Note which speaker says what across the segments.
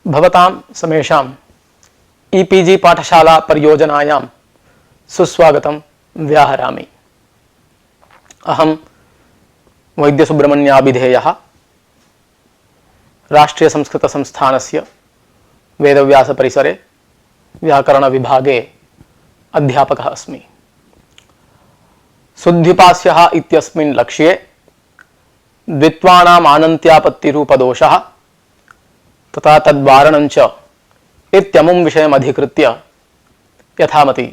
Speaker 1: भवतां समेषाम् ईपीजी पाठशाला परियोजनायां सुस्वागतं व्याहरामि। अहं वैद्यसुब्रह्मण्याभिधेयः राष्ट्रीय संस्कृत संस्थानस्य वेदव्यास परिसरे व्याकरण विभागे अध्यापकः अस्मि। शुद्ध्युपास्यः इत्यस्मिन् लक्ष्ये द्वित्वानाम् आनन्त्यापत्तिरूपदोषः तथा तद्वारणञ्च इत्यमुं विषयम् अधिकृत्य यथामति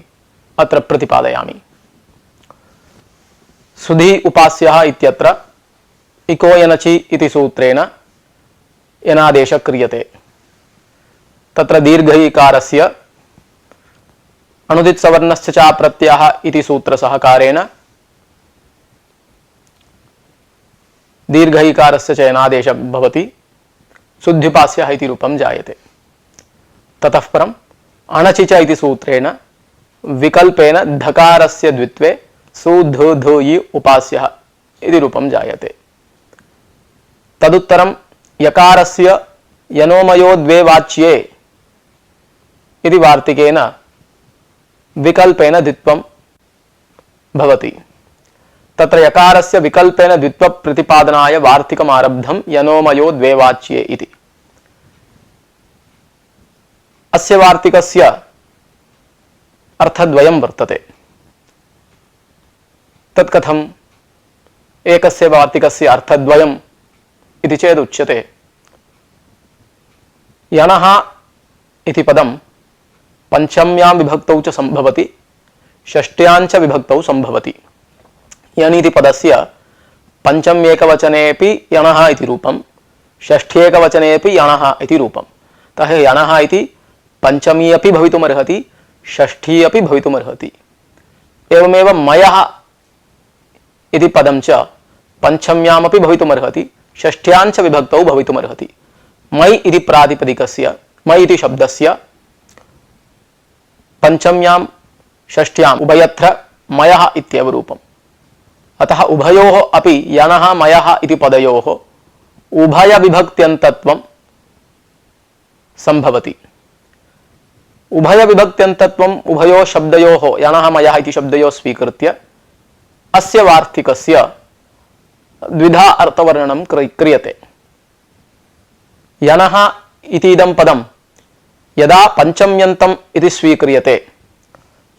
Speaker 1: अत्र प्रतिपादयामि। सुधी उपास्यः इत्यत्र इको यनचि इति सूत्रेण यनादेशः क्रियते। तत्र दीर्घ इकारस्य अनुदित सवर्णस्य च प्रत्ययः इति सूत्रसहकारेण दीर्घ इकारस्य च यनादेशः भवति। शुद्ध्युपास्यः इति रूपं जायते। ततः परम् अणचि च इति सूत्रेण विकल्पेन धकारस्य द्वित्वे सुधुधुयि उपास्यः इति रूपं जायते। तदुत्तरं यकारस्य यनोमयो द्वे वाच्ये इति वार्तिकेन विकल्पेन द्वित्वं भवति। तत्र यकारस्य विकल्पेन द्वित्व प्रतिपादनाय वार्तिकम् आरब्धं यनोमयो द्वे वाच्ये इति। अस्य वार्तिकस्य अर्थद्वयं वर्तते। तत्कथम् एकस्य वार्तिकस्य अर्थद्वयम् इति चेदुच्यते। यणः इति पदं पंचम्यां विभक्तौ च संभवति, षष्ट्यां च विभक्तौ संभवति। यणिति पदस्य पंचम्येकवचनेपि यणः इति रूपं, षष्ठ्येकवचनेपि यणः इति रूपं। अतः यणः इति पंचमी अपि भवितुमर्हति, षष्ठी अपि भवितुमर्हति। एवमेव मयः इति पदं च पंचम्यामपि भवितुमर्हति, षष्ठ्यां च विभक्तौ भवितुमर्हति। मयि इति प्रातिपदिकस्य मयि इति शब्दस्य पंचम्यां षष्ठ्याम् उभयत्र मयः इत्येव रूपम्। अतः उभयोः अपि यणः मयः इति पदयोः उभयविभक्त्यन्तत्वं संभवति। उभयविभक्त्यन्तत्वम् उभयोः शब्दयोः यणः मयः इति शब्दयोः स्वीकृत्य अस्य वार्तिकस्य द्विधा अर्थवर्णनं क्रियते। यणः इतीदं पदं यदा पंचम्यन्तम् इति स्वीक्रियते,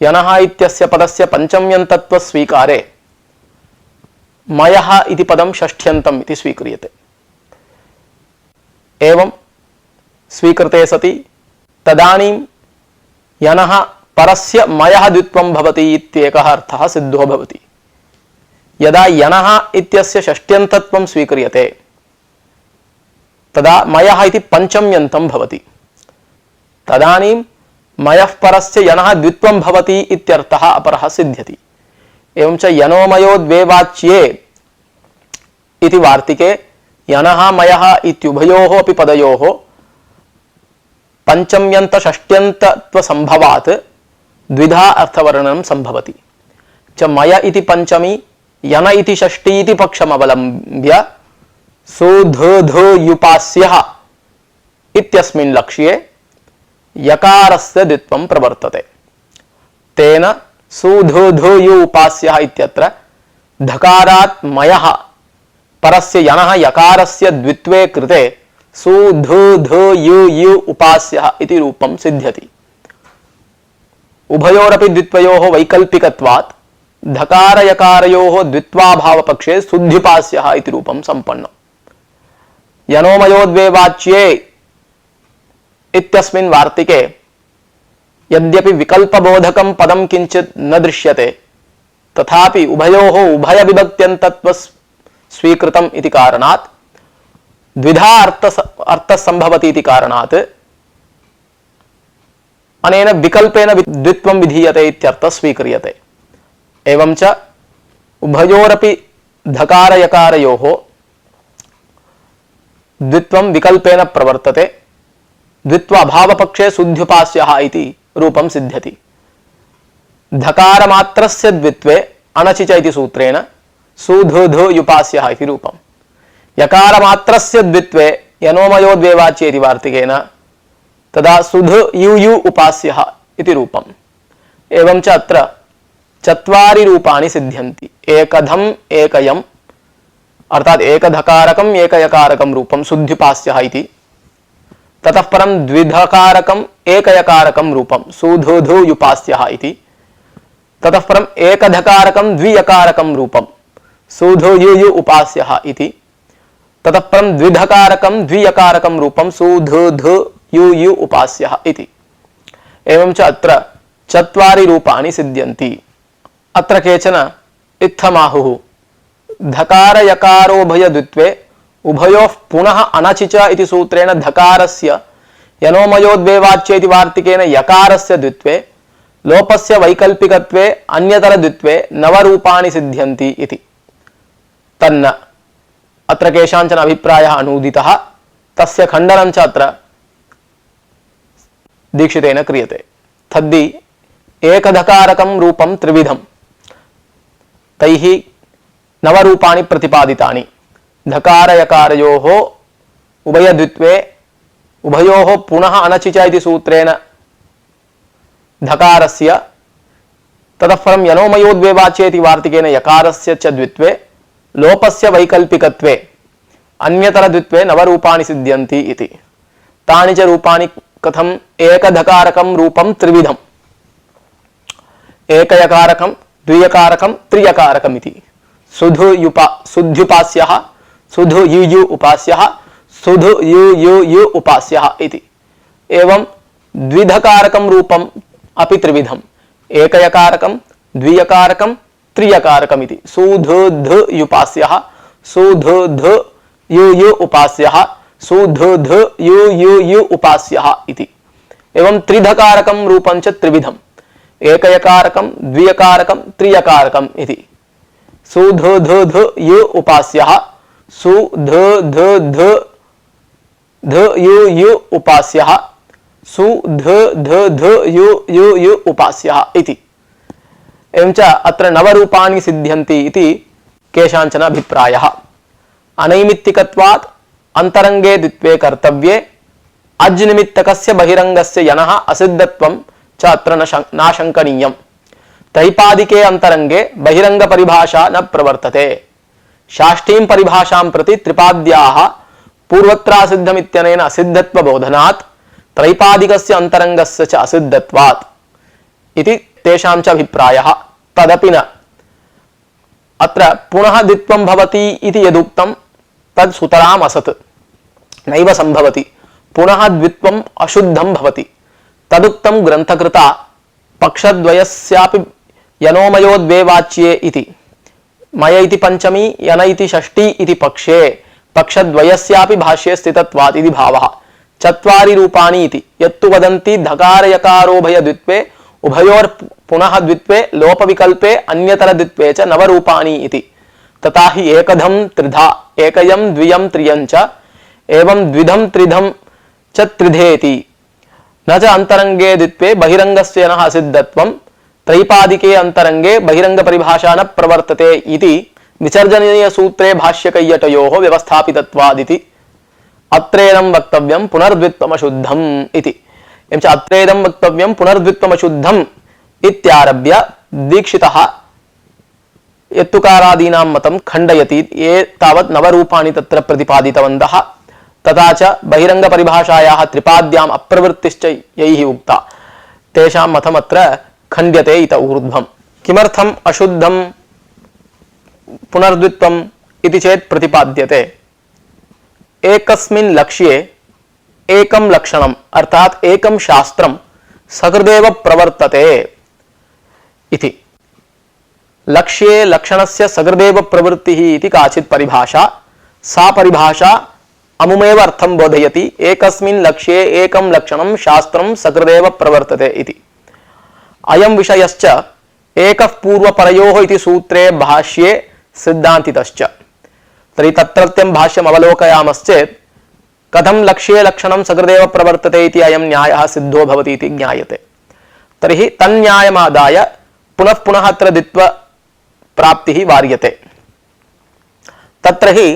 Speaker 1: यणः इत्यस्य पदस्य पंचम्यन्तत्व स्वीकारे मयः इति पदं षष्ठ्यन्तम् इति स्वीक्रियते। एवं स्वीकृते सति तदानीं यणः परस्य मयः द्वित्वं भवति इत्येकः अर्थः सिद्धो भवति। यदा यणः इत्यस्य षष्ठ्यन्तत्वं स्वीक्रियते तदा मयः इति पंचम्यन्तं भवति। तदानीं मयः परस्य यणः द्वित्वं भवति इत्यर्थः अपरः सिद्ध्यति। एवं च यनोमयो द्वे वाच्ये इति वार्तिके यणः मयः इत्युभयोः अपि पदयोः पंचम्यन्त षष्ट्यन्तत्व संभवात् द्विधा अर्थवर्णनं संभवति। च मय इति पंचमी यन इति षष्ठी इति पक्षमवलम्ब्य सुधुधुयुपास्यः इत्यस्मिन् लक्ष्ये यकारस्य द्वित्वं प्रवर्तते। तेन सुधुधुयु उपास्यः इत्यत्र धकारात् मयः परस्य यणः यकारस्य द्वित्वे कृते सुधुधुयु उपास्यः इति रूपं सिद्ध्यति। उभयोरपि द्वित्वयोः वैकल्पिकत्वात् धकार यकारयोः द्वित्वाभावपक्षे शुद्ध्युपास्यः इति रूपं सम्पन्नम्। यनोमयो द्वे वाच्ये इत्यस्मिन् वार्तिके यद्यपि विकल्पबोधकं पदं किंचित् न दृश्यते, तथापि उभयोः उभयविभक्त्यन्तत्व स्वीकृतम् इति कारणात् द्विधा अर्थः संभवति इति कारणात् अनेन विकल्पेन द्वित्वं विधीयते इत्यर्थः स्वीक्रियते। एवं च उभयोरपि धकार यकारयोः द्वित्वं विकल्पेन प्रवर्तते। द्वित्वाभावपक्षे शुद्ध्युपास्यः इति रूपं सिद्ध्यति। धकारमात्रस्य द्वित्वे अणचि च इति सूत्रेण सुधुधुयुपास्यः इति रूपम्। यकारमात्रस्य द्वित्वे यनोमयो द्वे वाच्ये इति वार्तिकेन तदा सुध यु यु उपास्यः इति रूपम्। एवं च अत्र चत्वारि रूपाणि सिद्ध्यन्ति। एकधम एकयम् अर्थात एकदकारकम् एकयकारकं रूपं सुध्युपास्यः इति। ततः परं द्विधकारकम् एकयकारकं रूपं सुधुधुयुपास्यः इति। ततः परं एकदकारकं द्वियकारकं रूपं सुधुयुयु उपास्यः इति। ततः परं द्विधकारकं द्वियकारकं रूपं सुधुधुयुयु उपास्यः इति। एवं च अत्र चत्वारि रूपाणि सिद्ध्यन्ति। अत्र केचन इत्थमाहुः धकार यकारोभय द्वित्वे उभयोः पुनः अनचिच इति सूत्रेण धकारस्य यनोमयोद्वेवाच्य इति वार्तिकेन यकारस्य द्वित्वे लोपस्य वैकल्पिकत्वे अन्यतर द्वित्वे नवरूपाणि सिद्ध्यन्ति इति। तन्न अत्र केषाञ्चन अभिप्रायः अनूदितः, तस्य खण्डनं च अत्र दीक्षितेन क्रियते। तद्धि एकदकारकं रूपं त्रिविधं, तैः नवरूपाणि प्रतिपादितानि। धकार यकारयोः उभयद्वित्वे उभयोः पुनः अनचिच इति सूत्रेण धकारस्य, ततः परं यनोमयोद्वेवाच्य इति वार्तिकेन यकारस्य च द्वित्वे लोपस्य वैकल्पिकत्वे अन्यतर द्वित्वे नवरूपाणि सिद्ध्यन्ति इति। तानि च रूपाणि कथम्? एकदकारकं रूपं त्रिविधम्, एकयकारकं द्वियकारकं त्रियकारकम् इति। सुध्युपास्यः, सुधुयुयु उपास्यः, सुधुयुयुयु उपास्यः इति। एवं द्विधकारकं रूपम् अपि त्रिविधम्, एकयकारकं द्वियकारकं त्रियकारकम् इति। सुधुधुयुपास्यः, सुधुधुयुयु उपास्यः, सुधुधुयुयुयु उपास्यः इति। एवं त्रिधकारकं रूपं च त्रिविधम्, एकयकारकं द्वियकारकं त्रियकारकम् इति। सुधुधुधुयु उपास्यः, सुधुधुधुयुयु उपास्यः, सुधुधुधुयुयुयु उपास्यः इति। एवं च अत्र नवरूपाणि सिद्ध्यन्ति इति केषाञ्चन अभिप्रायः। अनैमित्तिकत्वात् अन्तरङ्गे द्वित्वे कर्तव्ये अज्निमित्तकस्य बहिरङ्गस्य यनः असिद्धत्वं च अत्र नाशङ्कनीयम्। त्रैपादिके अन्तरङ्गे बहिरङ्ग परिभाषा न प्रवर्तते। शाष्टीं परिभाषां प्रति त्रिपाद्याः पूर्वत्रासिद्धमित्यनेन असिद्धत्व बोधनात् त्रैपादिकस्य अन्तरङ्गस्य च असिद्धत्वात् इति तेषां च अभिप्रायः। तदपि न, अत्र पुनः द्वित्वं भवति इति यदुक्तं तद् सुतराम् असत्, नैव सम्भवति। पुनः द्वित्वम् अशुद्धं भवति। तदुक्तं ग्रन्थकृता पक्षद्वयस्यापि यनोमयोद्वेवाच्ये इति। मय इति पंचमी यन इति षष्ठी इति पक्षे पक्षद्वयस्यापि भाष्ये स्थितत्वात् इति भावः। चत्वारि रूपाणि इति यत्तु वदन्ति धकार यकारोभय द्वित्वे उभयोर् पुनः द्वित्वे लोपविकल्पे अन्यतर द्वित्वे च नवरूपाणि इति। तथा हि एकधं त्रिधा, एकयं द्वियं त्रियं च एवं द्विधं त्रिधं च त्रिधेति। न च अन्तरङ्गे द्वित्वे बहिरङ्गस्य यनः असिद्धत्वं त्रैपादिके अन्तरङ्गे बहिरङ्ग परिभाषा न प्रवर्तते इति विसर्जनीय सूत्रे भाष्यकय्यटयोः व्यवस्थापितत्वादिति। अत्रेदं वक्तव्यं पुनर्द्वित्वमशुद्धम् इति। एवं च अत्रेदं वक्तव्यं पुनर्द्वित्वमशुद्धम् इत्यारभ्य दीक्षितः यत्तुकारादीनां मतं खण्डयति। ये तावत् नवरूपाणि तत्र प्रतिपादितवन्तः। तथा च बहिरङ्ग परिभाषायाः त्रिपाद्याम् अप्रवृत्तिश्च यैः उक्ता तेषां मतमत्र खण्ड्यते इत ऊर्ध्वम्। किमर्थम् अशुद्धं पुनर्द्वित्वम् इति चेत् प्रतिपाद्यते एकस्मिन् लक्ष्ये एकं लक्षणम् अर्थात् एकं शास्त्रं सकृदेव प्रवर्तते इति। लक्ष्ये लक्षणस्य सकृदेव प्रवृत्तिः इति काचित् परिभाषा। सा परिभाषा अमुमेव अर्थं बोधयति। एकस्मिन् लक्ष्ये एकं लक्षणं शास्त्रं सकृदेव प्रवर्तते इति। अयं विषयश्च एकः पूर्वपरयोः इति सूत्रे भाष्ये सिद्धान्तितश्च। तर्हि तत्रत्यं भाष्यम् अवलोकयामश्चेत् कथं लक्ष्ये लक्षणं सकृदेव प्रवर्तते इति अयं न्यायः सिद्धो भवति इति ज्ञायते। तर्हि तन्न्यायमादाय पुनः पुनः अत्र द्वित्व प्राप्तिः वार्यते। तत्र हि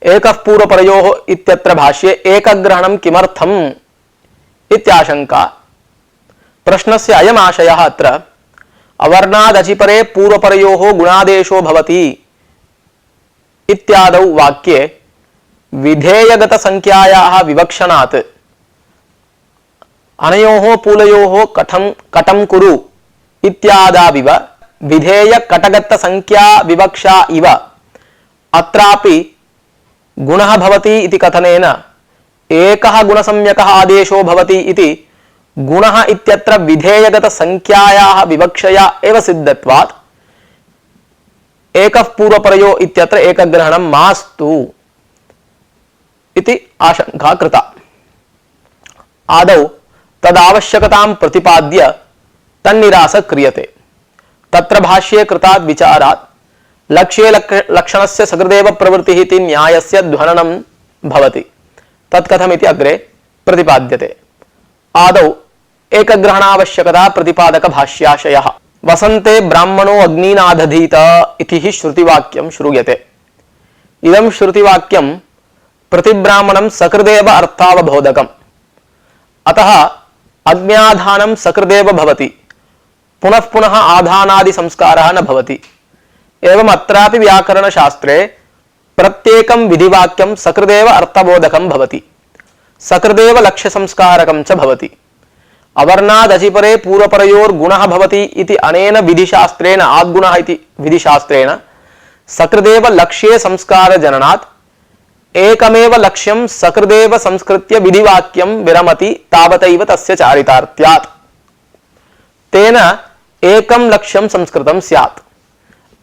Speaker 1: एकः पूर्वपरयोः इत्यत्र भाष्ये एकग्रहणं किमर्थम् इत्याशंका। प्रश्नस्य अयम् आशयः अत्र अवर्णादचिपरे पूर्वपरयोः गुणादेशो भवति इत्यादौ वाक्ये विधेयगतसंख्यायाः विवक्षणात् अनयोः पूलयोः कटं कुरु इत्यादाविव विधेयकटगतसंख्या विवक्षा इव अत्रापि गुणः भवति इति कथनेन एकः गुणसम्यकः आदेशो भवति इति गुणः इत्यत्र विधेयगतसंख्यायाः विवक्षया एव सिद्धत्वात् एकः पूर्वपरयो इत्यत्र एकग्रहणं मास्तु इति आशंका कृता। आदौ तदावश्यकतां प्रतिपाद्य तन्निरासः क्रियते। तत्र भाष्ये कृतात् विचारात् लक्ष्ये लक्षणस्य सकृदेव प्रवृत्तिः इति न्यायस्य ध्वननं भवति। तत्कथमिति अग्रे प्रतिपाद्यते। आदौ एकग्रहणावश्यकता प्रतिपादक भाष्याशयः। वसन्ते ब्राह्मणो अग्निनादधीत इति हि श्रुतिवाक्यं श्रूयते। इदं श्रुतिवाक्यं प्रतिब्राह्मणं सकृदेव अर्थावबोधकम्। अतः अग्न्याधानं सकृदेव भवति, पुनः पुनः आधानादि संस्कारः न भवति। एवम् अत्रापि व्याकरणशास्त्रे प्रत्येकं विधिवाक्यं सकृदेव अर्थबोधकं भवति, सकृदेव लक्ष्यसंस्कारकं च भवति। अवर्णादचिपरे पूर्वपरयोर्गुणः भवति इति अनेन विधिशास्त्रेण आद्गुणः इति विधिशास्त्रेण सकृदेव लक्ष्ये संस्कारजननात् एकमेव लक्ष्यं सकृदेव संस्कृत्य विधिवाक्यं विरमति तावतैव तस्य चारितार्थ्यात्। तेन एकं लक्ष्यं संस्कृतं स्यात्,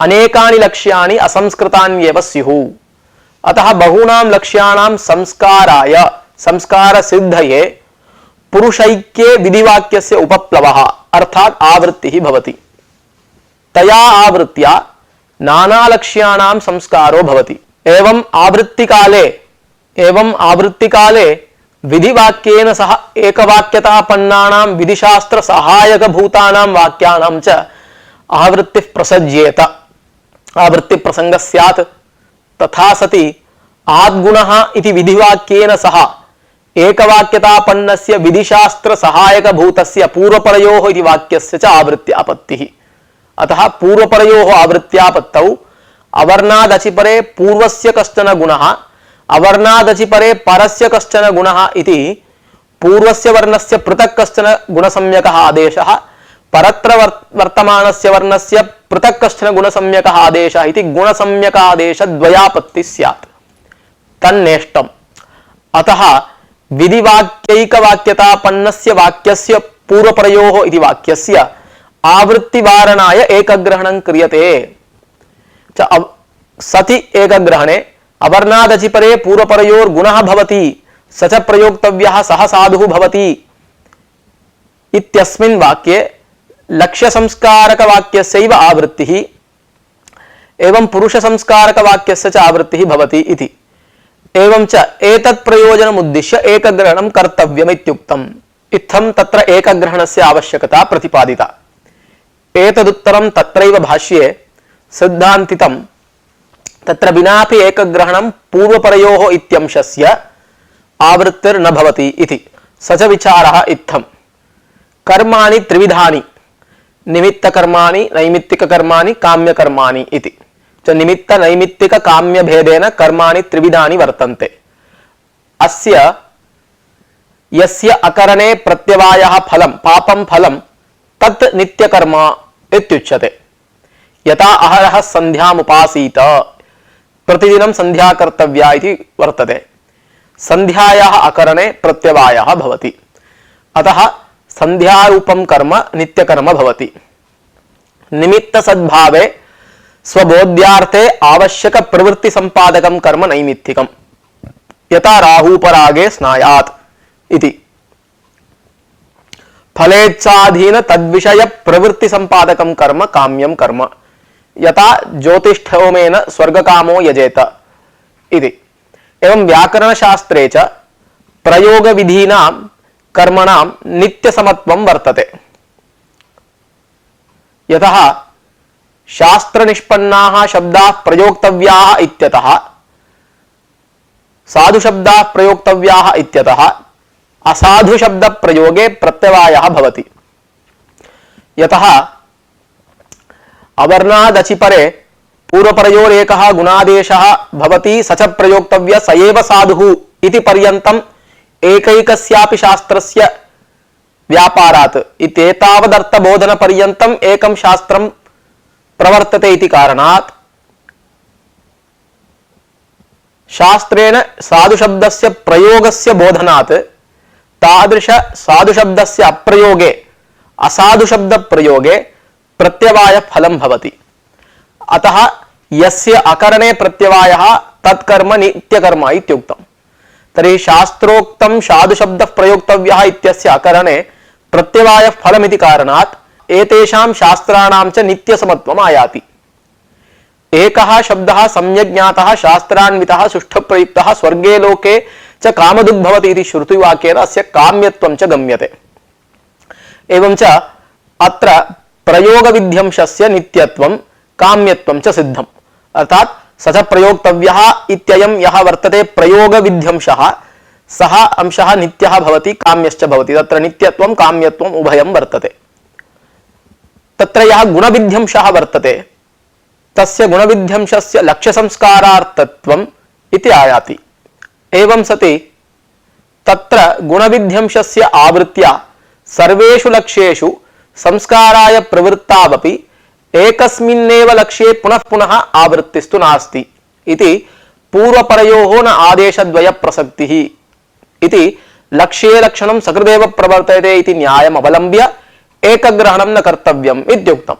Speaker 1: अनेकानि लक्ष्याणि असंस्कृतान्येव स्युः। अतः बहूनां लक्ष्याणां संस्काराय संस्कारसिद्धये पुरुषैक्ये विधिवाक्यस्य उपप्लवः अर्थात् आवृत्तिः भवति। तया आवृत्त्या नानालक्ष्याणां संस्कारो भवति। एवं आवृत्तिकाले विधिवाक्येन सह एकवाक्यतापन्नानां विधिशास्त्र सहायकभूतानां वाक्यानां च आवृत्तिः प्रसज्येत, आवृत्तिप्रसंगः स्यात्। तथा सति आद्गुणः इति विधिवाक्येन सह एकवाक्यतापन्नस्य विधिशास्त्र सहायकभूतस्य पूर्वपरयोः इति वाक्यस्य च आवृत्त्यापत्तिः। अतः पूर्वपरयोः आवृत्त्यापत्तौ अवर्णादचिपरे पूर्वस्य कश्चन गुणः, अवर्णादचिपरे परस्य कश्चन गुणः इति पूर्वस्य वर्णस्य पृथक् कश्चन गुणसम्यकः आदेशः, परत्र वर्तमानस्य वर्णस्य पृथक् कश्चन गुणसम्यकः आदेशः इति गुणसम्यकादेशद्वयापत्तिः स्यात्। तन्नेष्टम्। अतः विधिवाक्यैकवाक्यतापन्नस्य वाक्यस्य पूर्वपरयोः इति वाक्यस्य आवृत्तिवारणाय एकग्रहणं क्रियते। सति एकग्रहणे अवर्णादचिपरे पूर्वपरयोर्गुणः भवति स च प्रयोक्तव्यः सह साधुः भवति इत्यस्मिन् वाक्ये लक्ष्यसंस्कारकवाक्यस्यैव आवृत्तिः एवं पुरुषसंस्कारकवाक्यस्य च आवृत्तिः भवति इति। एवं च एतत् प्रयोजनमुद्दिश्य एकग्रहणं कर्तव्यमित्युक्तम्। इत्थं तत्र एकग्रहणस्य आवश्यकता प्रतिपादिता। एतदुत्तरं तत्रैव भाष्ये सिद्धान्तितं तत्र विनापि एकग्रहणं पूर्वपरयोः इत्यंशस्य आवृत्तिर्न भवति इति। स च विचारः इत्थम्। कर्माणि त्रिविधानि, निमित्तकर्माणि, नैमित्तिककर्माणि, काम्यकर्माणि इति। च निमित्त नैमित्तिक काम्य भेदेन कर्माणि त्रिविधानि वर्तन्ते। अस्य यस्य अकरणे प्रत्यवायः फलं पापं फलं तत् नित्यकर्म इत्युच्यते। यथा अहरः संध्यामुपासीत, प्रतिदिनं संध्या कर्तव्या इति वर्तते। संध्यायाः अकरणे प्रत्यवायः भवति, अतः संध्यारूपं कर्म नित्यकर्म भवति। निमित्त सद्भावे स्वबोध्यार्थे आवश्यक प्रवृत्ति संपादकं कर्म नैमित्तिकम्। यथा राहूपरागे स्नायात् इति। फलेच्छाधीन तद्विषय प्रवृत्ति संपादकं कर्म काम्यं कर्म। यथा ज्योतिष्ठोमेन स्वर्गकामो यजेत इति। एवं व्याकरणशास्त्रे च प्रयोगविधीनां कर्मणां नित्यसमत्वं वर्तते। यतः शास्त्रनिष्पन्नाः शब्दाः प्रयोक्तव्याः इत्यतः, साधुशब्दाः प्रयोक्तव्याः इत्यतः असाधु शब्द प्रयोगे प्रत्यवायः भवति। यतः अवर्णादचिपरे पूर्वपरयोरेकः गुणादेशः भवति स च प्रयोक्तव्य स एव साधुः इति पर्यन्तम् एकैकस्यापि शास्त्रस्य व्यापारात् इत्येतावदर्थबोधनपर्यन्तम् एकं शास्त्रं प्रवर्तते इति कारणात् शास्त्रेण साधुशब्दस्य प्रयोगस्य बोधनात् तादृश साधुशब्दस्य अप्रयोगे असाधुशब्द प्रयोगे प्रत्यवाय फलं भवति। अतः यस्य अकरणे प्रत्यवायः तत्कर्म नित्यकर्म इत्युक्तम्। तर्हि शास्त्रोक्तं साधुशब्दः प्रयोक्तव्यः इत्यस्य अकरणे प्रत्यवाय फलमिति कारणात् एतेषां शास्त्राणां च नित्यसमत्वम् आयाति। एकः शब्दः सम्यक् ज्ञातः शास्त्रान्वितः सुष्ठुप्रयुक्तः स्वर्गे लोके च कामदुग्भवति इति श्रुतिवाक्येन अस्य काम्यत्वं च गम्यते। एवं च अत्र प्रयोगविध्यंशस्य नित्यत्वं काम्यत्वं च सिद्धम्। अर्थात् स च प्रयोक्तव्यः इत्ययं यः वर्तते प्रयोगविध्यंशः सः अंशः नित्यः भवति काम्यश्च भवति। तत्र नित्यत्वं काम्यत्वम् उभयं वर्तते। तत्र यः गुणविध्यंशः वर्तते तस्य गुणविध्यंशस्य लक्ष्यसंस्कारार्थत्वम् इति आयाति। एवं सति तत्र गुणविध्यंशस्य आवृत्त्या सर्वेषु लक्ष्येषु संस्काराय प्रवृत्तावपि एकस्मिन्नेव लक्ष्ये पुनः पुनः आवृत्तिस्तु नास्ति इति पूर्वपरयोः न आदेशद्वय प्रसक्तिः इति लक्ष्ये लक्षणं सकृदेव प्रवर्तते इति न्यायम् अवलम्ब्य एकग्रहणं न कर्तव्यम् इत्युक्तम्।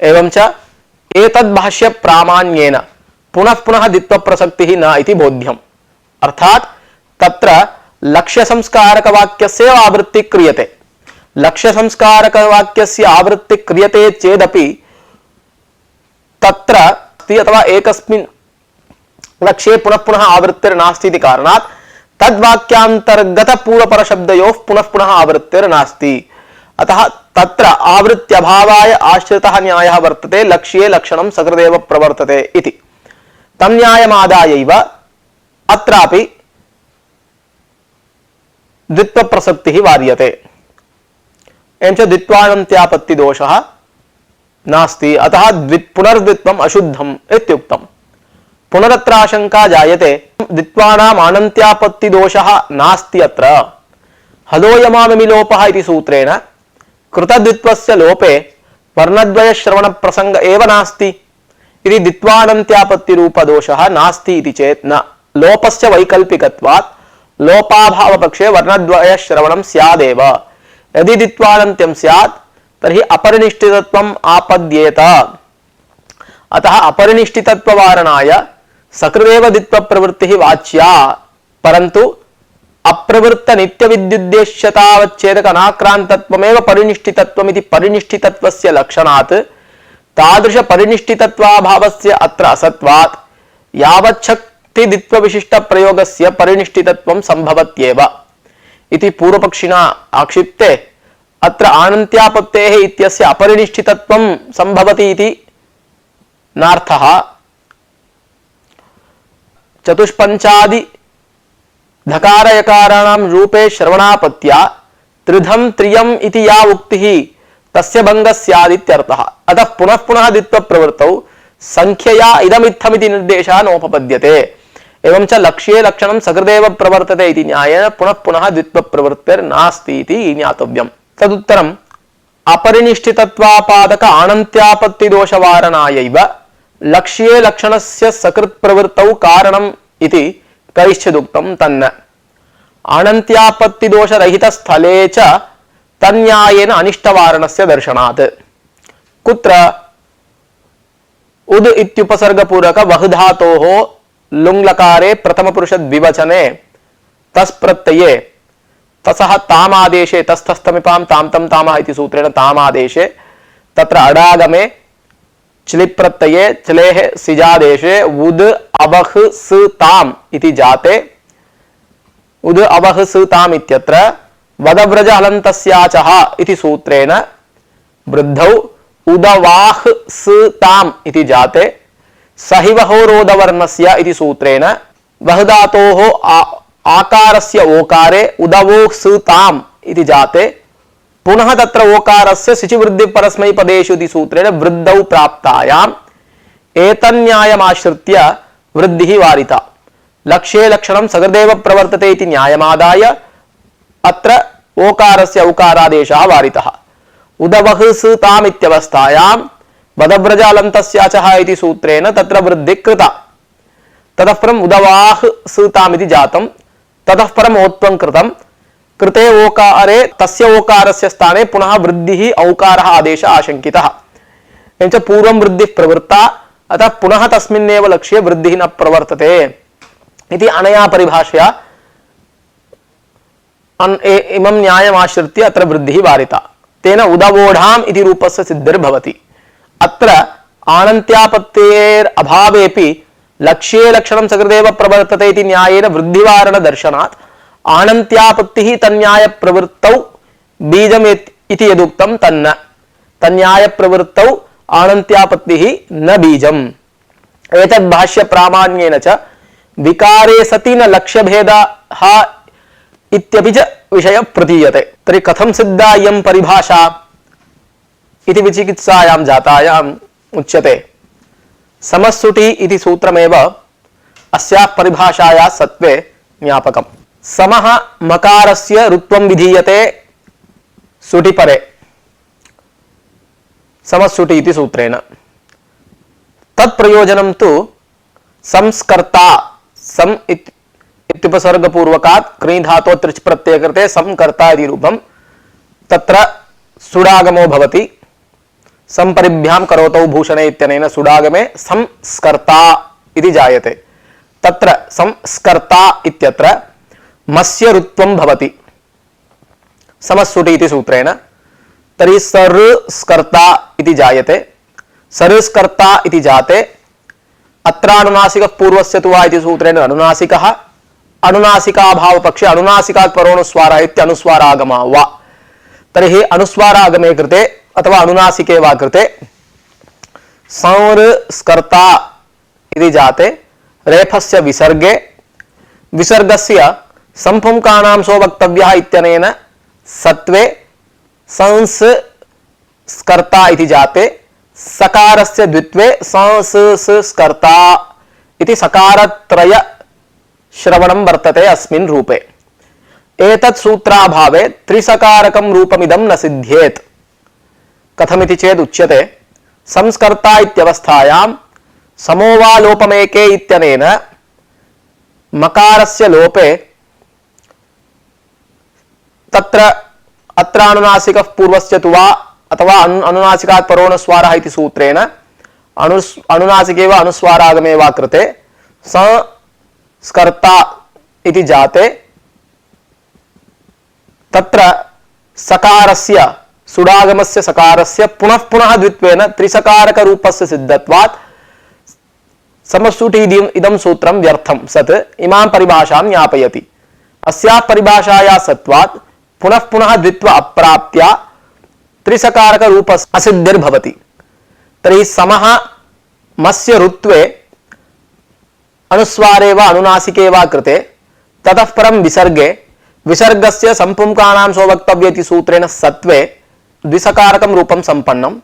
Speaker 1: एवं च एतद्भाष्य प्रामाण्येन पुनः पुनः द्वित्व प्रसक्तिः न इति बोध्यम्। अर्थात् तत्र लक्ष्य संस्कारक वाक्यस्य आवृत्ति क्रियते। लक्ष्य संस्कारक वाक्यस्य आवृत्ति क्रियते चेदपि तत्र अथवा एकस्मिन् लक्ष्ये पुनः पुनः आवृत्तिर्नास्ति इति कारणात् तद्वाक्यान्तर्गत पूर्वपर शब्दयोः पुनः पुनः आवृत्तिर्नास्ति। अतः तत्र आवृत्त्यभावाय आश्रितः न्यायः वर्तते लक्ष्ये लक्षणं सकृदेव प्रवर्तते इति। तं न्यायमादायैव अत्रापि द्वित्व प्रसक्तिः वार्यते। एवं च द्वित्वानन्त्यापत्ति दोषः नास्ति। अतः पुनर्द्वित्वम् अशुद्धम् इत्युक्तम्। पुनरत्र आशंका जायते द्वित्वानाम् आनन्त्यापत्ति दोषः नास्ति अत्र हलोयमामिमि लोपः इति सूत्रेण कृतद्वित्वस्य लोपे वर्णद्वय श्रवण प्रसंग एव नास्ति इति द्वित्वानन्त्यापत्ति रूप दोषः नास्ति इति चेत् न लोपस्य वैकल्पिकत्वात् लोपाभाव पक्षे वर्णद्वय श्रवणं स्यादेव। यदि द्वित्वानन्त्यं स्यात् तर्हि अपरिनिष्ठितत्वम् आपद्येत। अतः अपरिनिष्ठितत्ववारणाय सकृदेव द्वित्व प्रवृत्तिः वाच्या, परन्तु अप्रवृत्त नित्य विद्युद्देश्यतावच्छेदक अनाक्रान्तत्वमेव परिनिष्ठितत्वमिति परिनिष्ठितत्वस्य लक्षणात् तादृश परिनिष्ठितत्वाभावस्य अत्र असत्वात् यावच्छक्ति द्वित्व विशिष्ट प्रयोगस्य परिनिष्ठितत्वं संभवत्येव इति पूर्वपक्षिणा आक्षिप्ते अत्र आनन्त्यापत्तेः इत्यस्य अपरिनिष्ठितत्वं संभवति इति नार्थः। चतुष्पञ्चादि धकारयकाराणां रूपे श्रवणापत्या त्रिधं त्रियम् इति या उक्तिः तस्य भङ्गः स्यादित्यर्थः। अतः पुनः पुनः द्वित्व प्रवृत्तौ संख्यया इदमित्थमिति निर्देशः नोपपद्यते। एवं च लक्ष्ये लक्षणं सकृदेव प्रवर्तते इति न्यायेन पुनः पुनः द्वित्व प्रवृत्तिर्नास्ति इति ज्ञातव्यम्। तदुत्तरम् अपरिनिष्ठितत्वापादक आनन्त्यापत्ति दोषवारणायैव लक्ष्ये लक्षणस्य सकृत् प्रवृत्तौ कारणम् इति कैश्चिदुक्तं तन्न। आनन्त्यापत्ति दोष रहित स्थले च तन्यायेन अनिष्टवारणस्य दर्शनात्। कुत्र उद इत्युपसर्गपूरक वह्धातोः लुङ्लकारे प्रथमपुरुष द्विवचने तस् प्रत्यये तसः तामादेशे तस्थस्थमिपां तां तं तामः इति सूत्रेण तामादेशे तत्र अडागमे च्लिप् प्रत्यये च्लेः सिजादेशे उद अवह स ताम् इति जाते उद अवह स ताम् इत्यत्र वदव्रज हलन्तस्याचः इति सूत्रेण वृद्धौ उदवाह स ताम् इति जाते सहिवहोरोदवर्णस्य इति सूत्रेण वह्धातोः आकारस्य ओकारे उदवो सुताम इति जाते पुनः तत्र ओकारस्य सिचिवृद्धि परस्मैपदेषु इति सूत्रेण वृद्धौ प्राप्तायाम् एतन्न्यायमाश्रित्य वृद्धिः वारिता। लक्ष्ये लक्षणं सकृदेव प्रवर्तते इति न्यायमादाय अत्र ओकारस्य औकारादेशः वारितः। उदवः सुताम इत्यवस्थायां वदव्रज अलन्तस्याचः इति सूत्रेण तत्र वृद्धिः कृता। ततः परम् उदवाः सुताम इति जातं। ततः परम् ओत्वं कृतं। कृते ओकारे तस्य ओकारस्य स्थाने पुनः वृद्धिः औकारः आदेशः आशंकितः। एवञ्च पूर्वं वृद्धिः प्रवृत्ता, अतः पुनः तस्मिन्नेव लक्ष्ये वृद्धिः न प्रवर्तते इति अनया परिभाषया इमं न्यायमाश्रित्य अत्र वृद्धिः वारिता। तेन उदवोढाम् इति रूपस्य सिद्धिर्भवति। अत्र आनन्त्यापत्तेरभावेपि लक्ष्ये लक्षणं सकृदेव प्रवर्तते इति न्यायेन वृद्धिवारण दर्शनात् आनन्त्यापत्तिः तन्याय प्रवृत्तौ बीजम् इति यदुक्तं तन्न तन्याय प्रवृत्तौ आनन्त्यापत्तिः न बीजम्। एतद् भाष्य प्रामाण्येन च विकारे सति न लक्ष्यभेदः इत्यपि च विषयः प्रतीयते। तर्हि कथं सिद्धा इयं परिभाषा इति विचिकित्सायां जातायाम् उच्यते। समस्सुटि इति सूत्रमेव अस्याः परिभाषायाः सत्त्वे ज्ञापकम्। समः मकारस्य रुत्वं विधीयते सुटिपरे समस्सुटि इति सूत्रेण। तत्प्रयोजनं तु संस्कर्ता सम् इत्युपसर्गपूर्वकात् क्री धातोः त्रिच् प्रत्यये कृते संकर्ता इति रूपं तत्र सुडागमो भवति। संपरिभ्यां करोतौ भूषणे इत्यनेन सुडागमे संस्कर्ता इति जायते। तत्र संस्कर्ता इत्यत्र मस्य रुत्वं भवति समस्सुटि इति सूत्रेण। तर्हि सर्स्कर्ता इति जायते। सर्स्कर्ता इति जाते अत्रानुनासिकः पूर्वस्य तु वा इति सूत्रेण अनुनासिकः। अनुनासिकाभावपक्षे अनुनासिकात् परोनुस्वारः इत्यनुस्वारागमः वा। तर्हि अनुस्वारागमे कृते अथवा अनुनासिके वा कृते संस्कर्ता इति जाते रेफस्य विसर्गे विसर्गस्य संपुंकानां सो वक्तव्यः इत्यनेन सत्वे संस्कर्ता इति जाते सकारस्य द्वित्वे संस्कर्ता इति सकारत्रय श्रवणं वर्तते अस्मिन् रूपे। एतत् सूत्राभावे त्रिसकारकं रूपमिदं न सिद्ध्येत्। कथमिति चेत् उच्यते संस्कर्ता इत्यवस्थायां समोवालोपमेके इत्यनेन मकारस्य लोपे तत्र अत्रानुनासिकः पूर्वस्य तु वा अथवा अनुनासिकात् परोनुस्वारः इति सूत्रेण अनुनासिके वा अनुस्वारागमे वा कृते संस्कर्ता इति जाते तत्र सकारस्य सुडागमस्य सकारस्य पुनः पुनः द्वित्वेन त्रिसकारक रूपस्य सिद्धत्वात् समस्सुटि इदं सूत्रं व्यर्थं सत् इमां परिभाषां ज्ञापयति। अस्याः परिभाषायाः सत्वात् पुनः पुनः द्वित्व अप्राप्त्या त्रिसकारक रूपस्य असिद्धिर्भवति। तर्हि समः मस्य रुत्वे अनुस्वारे वा अनुनासिके वा कृते ततः परं विसर्गे विसर्गस्य संपुंकानां सोवक्तव्य इति सूत्रेण सत्वे द्विसकारकं रूपं संपन्नं।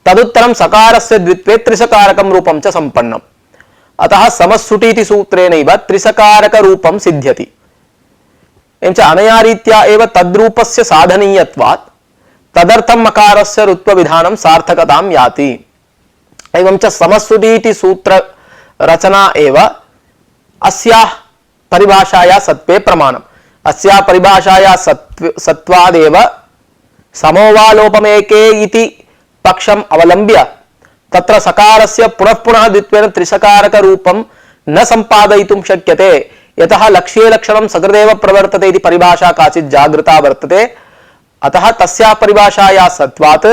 Speaker 1: तदुत्तरं सकारस्य द्वित्वे त्रिसकारकं रूपं च संपन्नम्। अतः समस्सुटि इति सूत्रेणैव त्रिसकारक रूपं सिद्ध्यति। एवञ्च अनया रीत्या एव तद्रूपस्य साधनीयत्वात् तदर्थं मकारस्य ऋत्वविधानं सार्थकतां याति। एवञ्च समस्सुटि इति सूत्र रचना एव अस्याः परिभाषायाः सत्त्वे प्रमाणम्। अस्याः परिभाषायाः सत्त्वादेव समोवालोपमेके इति पक्षम् अवलम्ब्य तत्र सकारस्य पुनः पुनः द्वित्वेन त्रिसकारक रूपं न संपादयितुं शक्यते। यतः लक्ष्ये लक्षणं सकृदेव प्रवर्तते इति परिभाषा काचित् जागृता वर्तते। अतः तस्याः परिभाषायाः सत्त्वात्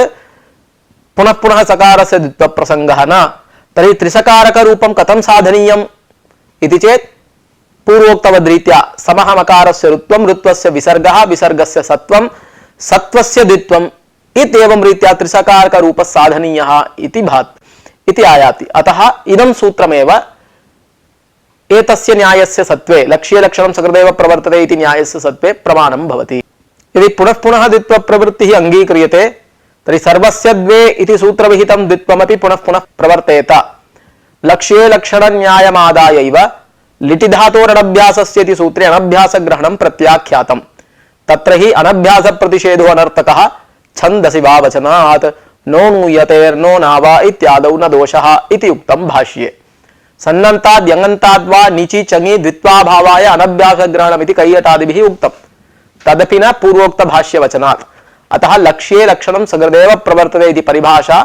Speaker 1: पुनः पुनः सकारस्य द्वित्वप्रसङ्गः न। तर्हि त्रिसकारक रूपं कथं साधनीयम् इति चेत् पूर्वोक्तवद्रीत्या समः मकारस्य ऋत्वं ऋत्वस्य विसर्गः विसर्गस्य सत्त्वं सत्त्वस्य द्वित्वम् इत्येवं रीत्या त्रिसकारक रूपः साधनीयः इति आयाति। अतः इदं सूत्रमेव एतस्य न्यायस्य सत्त्वे लक्ष्ये लक्षणं सकृदेव प्रवर्तते इति न्यायस्य सत्त्वे प्रमाणं भवति। यदि पुनः पुनः द्वित्व प्रवृत्तिः अंगीक्रियते तर्हि सर्वस्य द्वे इति सूत्रविहितं द्वित्वमपि पुनः पुनः प्रवर्तेत। लक्ष्ये लक्षण न्यायमादायैव लिटि धातोरनभ्यासस्य इति सूत्रे अनभ्यास ग्रहणं प्रत्याख्यातम्। तत्र हि अनभ्यास प्रतिषेधो अनर्थकः छन्दसि वा वचनात् नो नूयतेर्नो नावा इत्यादौ न दोषः इति उक्तं भाष्ये। सन्नन्ताद् यङन्ताद् वा निचि चङि द्वित्वाभावाय अनभ्यास ग्रहणमिति कैयटादिभिः उक्तं। तदपि न पूर्वोक्त भाष्य वचनात्। अतः लक्ष्ये लक्षणं सकृदेव प्रवर्तते इति परिभाषा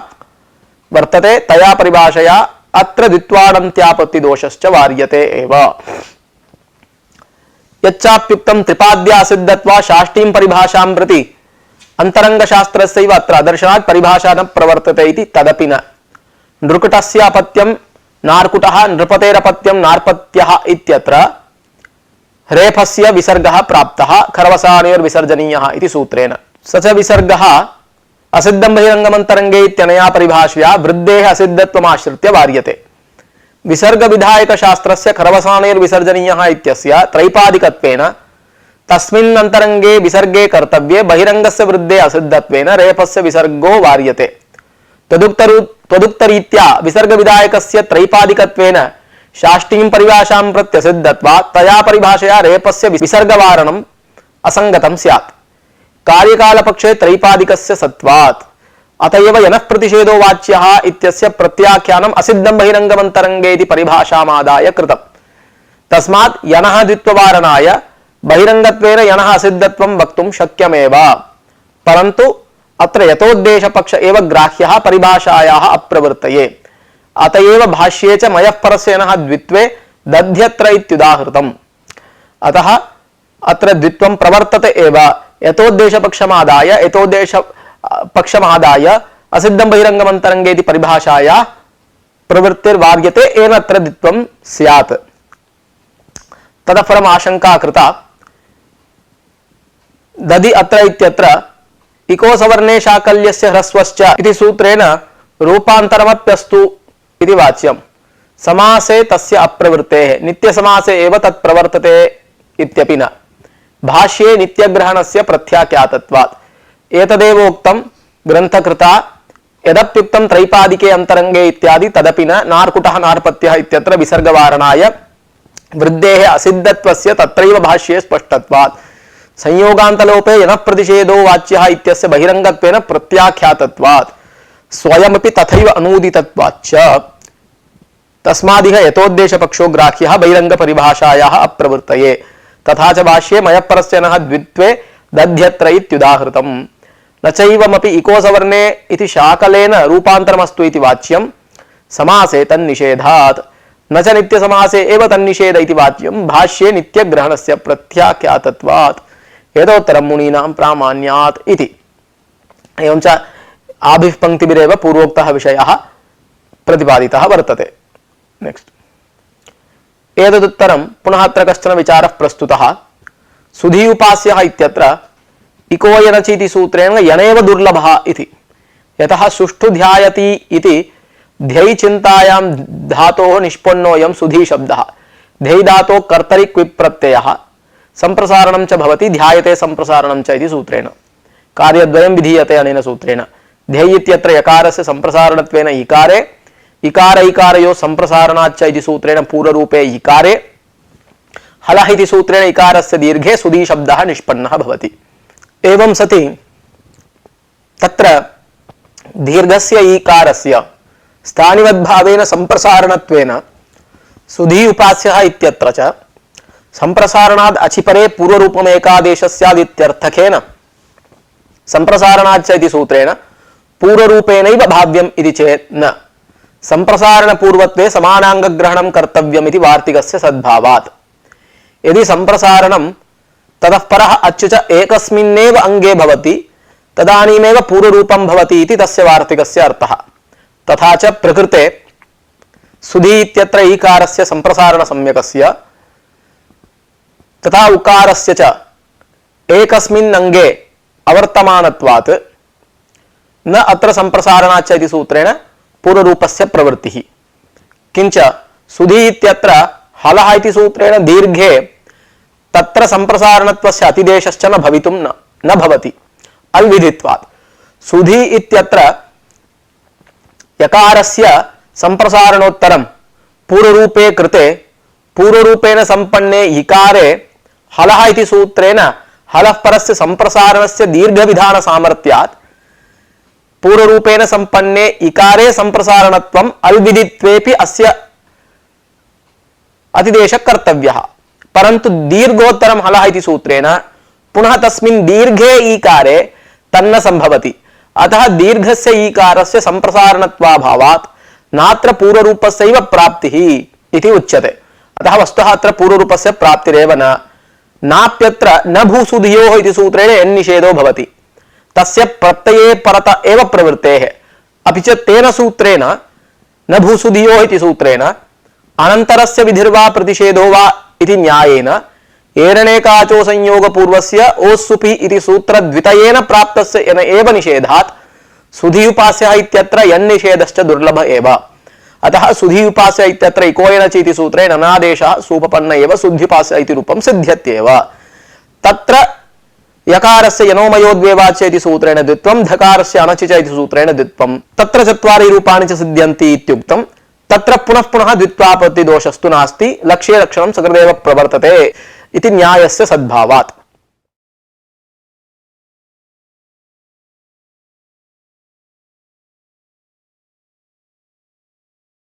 Speaker 1: वर्तते। तया परिभाषया अत्र द्वित्वाडन्त्यापत्ति दोषश्च वार्यते एव। यच्चाप्युक्तं त्रिपाद्या असिद्धत्वा शाष्टीं परिभाषां प्रति अंतरंग शास्त्रस्यैव अत्र अदर्शनात् परिभाषा न प्रवर्तते इति तदपि न। नृकुटस्य अपत्यं नार्कुटः नृपतेरपत्यं नार्पत्यः इत्यत्र रेफस्य विसर्गः प्राप्तः खरवसानयोर्विसर्जनीयः इति सूत्रेण। स च विसर्गः असिद्धं बहिरंगमन्तरंगे इत्यनया परिभाषया वृद्धेः असिद्धत्वमाश्रित्य वार्यते। विसर्ग विधायक शास्त्रस्य खरवसानयोर्विसर्जनीयः इत्यस्य त्रैपादिकत्वेन तस्मिन् अंतरंगे विसर्गे कर्तव्ये बहिरंगस्य वृद्धे असिद्धत्वेन रेफस्य विसर्गो वार्यते। तदुक्तरीत्या विसर्ग विधायकस्य त्रैपादिकत्वेन शाष्टीं परिभाषां प्रत्यसिद्धत्वात् तया परिभाषया रेफस्य विसर्गवारणम् असंगतं स्यात्। कार्यकालपक्षे त्रैपादिकस्य सत्वात्। अतएव यनः प्रतिषेधो वाच्यः इत्यस्य प्रत्याख्यानम् असिद्धं बहिरंगमन्तरंगे इति परिभाषामादाय कृतम्। तस्मात् यनः द्वित्ववारणाय बहिरंगत्वेन यनः असिद्धत्वं वक्तुं शक्यमेव। परन्तु अत्र यतोद्देश पक्ष एव ग्राह्यः परिभाषायाः अप्रवृत्तये। अतएव भाष्ये च मयः परस्य यनः द्वित्वे दध्यत्र इत्युदाहृतम्। अतः अत्र द्वित्वं प्रवर्तते एव। यतोद्देश पक्षमादाय असिद्धं बहिरंगमन्तरंगे इति परिभाषायाः प्रवृत्तिर्वार्यते एन अत्र द्वित्वं स्यात्। ततः परम् आशंका कृता दधि अत्र इत्यत्र इको सवर्णे शाकल्यस्य ह्रस्वश्च इति सूत्रेण रूपान्तरमप्यस्तु इति वाच्यम्। समासे तस्य अप्रवृत्तेः नित्यसमासे एव तत् प्रवर्तते इत्यपि न। भाष्ये नित्यग्रहणस्य प्रत्याख्यातत्वात्। एतदेव उक्तं ग्रन्थकृता यदप्युक्तं त्रैपादिके अंतरंगे इत्यादि तदपि न। नार्कुटः नार्पत्यः इत्यत्र विसर्गवारणाय वृद्धेः असिद्धत्वस्य तत्रैव भाष्ये स्पष्टत्वात्। संयोगान्तलोपे यनः प्रतिषेधो वाच्यः इत्यस्य बहिरंगत्वेन प्रत्याख्यातत्वात् स्वयमपि तथैव अनूदितत्वाच्च। तस्मादिह यतोद्देशपक्षो ग्राह्यः बहिरंग परिभाषायाः अप्रवृत्तये। तथा च भाष्ये मयः परस्य नः द्वित्वे दध्यत्र इत्युदाहृतम्। न चैवमपि इको सवर्णे इति शाकलेन रूपान्तरमस्तु इति वाच्यं समासे तन्निषेधात्। न च नित्यसमासे एव तन्निषेध इति वाच्यं भाष्ये नित्यग्रहणस्य प्रत्याख्यातत्वात्। यतोत्तरं मुनीनां प्रामाण्यात् इति। एवं च आभिः पंक्तिभिरेव पूर्वोक्तः विषयः प्रतिपादितः वर्तते। नेक्स्ट एतदुत्तरं पुनः अत्र कश्चन विचारः प्रस्तुतः। सुधी उपास्यः इत्यत्र इको यनचि इति सूत्रेण यनेव दुर्लभः इति। यतः सुष्ठु ध्यायति इति ध्ययि चिन्तायां धातोः निष्पन्नोऽयं सुधी शब्दः। ध्ययि धातोः कर्तरि क्विप् प्रत्ययः संप्रसारणं च भवति ध्यायते संप्रसारणं च इति सूत्रेण। कार्यद्वयं विधीयते अनेन सूत्रेण। ध्ययि इत्यत्र यकारस्य संप्रसारणत्वेन इकारे इकार इकारयोः संप्रसारणाच्च इति सूत्रेण पूर्वरूपे इकारे हलः इति सूत्रेण इकारस्य दीर्घे सुधी शब्दः निष्पन्नः भवति। एवं सति तत्र दीर्घस्य ईकारस्य स्थानिवद्भावेन संप्रसारणत्वेन सुधी उपास्यः इत्यत्र च संप्रसारणाद् अचिपरे पूर्वरूपम् एकादेशस्यादित्यर्थकेन संप्रसारणाच्च इति सूत्रेण पूर्वरूपेणैव भाव्यम् इति चेत् न। संप्रसारण पूर्वत्वे समानांगग्रहणं कर्तव्यम् इति वार्तिकस्य सद्भावात्। यदि संप्रसारणं ततः परः अच् च एकस्मिन्नेव अंगे भवति तदानीमेव पूर्वरूपं भवति इति तस्य वार्तिकस्य अर्थः। तथा च प्रकृते सुधी इत्यत्र ईकारस्य संप्रसारण सम्यकस्य तथा उकारस्य च एकस्मिन् अंगे अवर्तमानत्वात् न अत्र संप्रसारणाच्च इति सूत्रेण पूर्वरूपस्य प्रवृत्तिः। किंच सुधी इत्यत्र हलः इति सूत्रेण दीर्घे तत्र संप्रसारणत्वस्य अतिदेशश्च न भवितुं न भवति अल्विधित्वात्। सुधी इत्यत्र यकारस्य संप्रसारणोत्तरं पूर्वरूपे कृते पूर्वरूपेण संपन्ने इकारे हलः इति सूत्रेण हलः परस्य संप्रसारणस्य दीर्घविधान सामर्थ्यात् पूर्वरूपेण संपन्ने इकारे संप्रसारणत्वम् अल्विधित्वेपि अस्य अतिदेशः कर्तव्यः। परन्तु दीर्घोत्तरं हलः इति सूत्रेण पुनः तस्मिन् दीर्घे ईकारे तन्न संभवति। अतः दीर्घस्य ईकारस्य संप्रसारणत्वाभावात् नात्र पूर्वरूपस्यैव प्राप्तिः इति उच्यते। अतः वस्तुतः अत्र पूर्वरूपस्य प्राप्तिरेव न नाप्यत्र न भूसुधियोः इति सूत्रेण यन्निषेधो भवति तस्य प्रत्यये परत एव प्रवृत्तेः। अपि च तेन सूत्रेण न भूसुधियोः इति सूत्रेण अनन्तरस्य विधिर्वा प्रतिषेधो वा इति न्यायेन एरणेकाचो संयोगपूर्वस्य ओस्सुपि इति सूत्रद्वितयेन प्राप्तस्य एव निषेधात् सुधियुपास्यः इत्यत्र यन्निषेधश्च दुर्लभ एव। अतः सुधियुपास्य इत्यत्र इकोयनचि इति सूत्रेण अनादेशः सूपपन्न एव सुध्युपास्य इति रूपं सिद्ध्यत्येव। तत्र यकारस्य यनोमयोद्वेवाच्य इति सूत्रेण द्वित्वं धकारस्य अनचिच इति सूत्रेण द्वित्वं तत्र चत्वारि रूपाणि च सिद्ध्यन्ति इत्युक्तं। तत्र पुनः पुनः द्वित्वापत्ति दोषस्तु नास्ति लक्ष्ये लक्षणं सकृदेव प्रवर्तते इति न्यायस्य सद्भावात्।